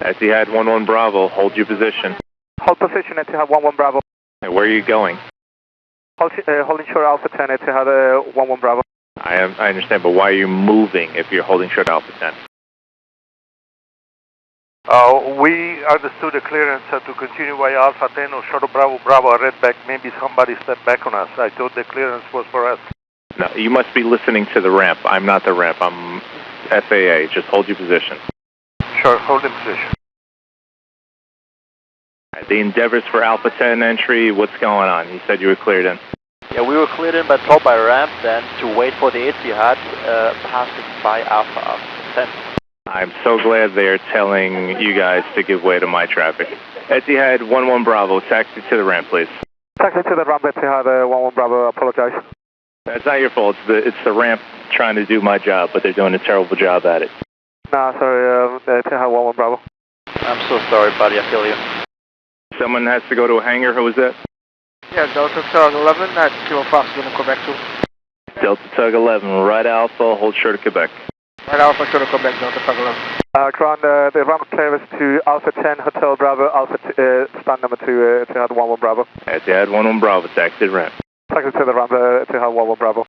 Etihad 11 Bravo, hold your position. Hold position, Etihad 11 Bravo. And where are you going? Holding short Alpha 10, Etihad 11 Bravo. I understand, but why are you moving if you're holding short Alpha 10? We understood the clearance to continue by Alpha 10 or short Bravo Bravo. I read back, maybe somebody stepped back on us. I thought the clearance was for us. No, you must be listening to the ramp. I'm not the ramp, I'm FAA. Just hold your position. Sure, hold in position. The endeavors for Alpha 10 entry, what's going on? You said you were cleared in. Yeah, we were cleared in but told by ramp then to wait for the Etihad passing by Alpha 10. I'm so glad they're telling you guys to give way to my traffic. Etihad 11 Bravo, taxi to the ramp, please. Taxi to the ramp, Etihad 11 Bravo, apologize. That's not your fault, it's the ramp trying to do my job, but they're doing a terrible job at it. Nah, sorry, Etihad 11 Bravo. I'm so sorry, buddy, I feel you. Someone has to go to a hangar, who is that? Yeah, Delta Tug 11, that's Kilo Fox going to Quebec 2. Delta Tug 11, right Alpha, hold short of Quebec. Right Alpha, short of Quebec, Delta Tug 11. Ground, the ramp clearance to Alpha 10, Hotel Bravo, Alpha, stand number 2, Etihad 11 Bravo. Etihad 11 Bravo, taxi to ramp. Taxi to the ramp, Etihad 11 Bravo.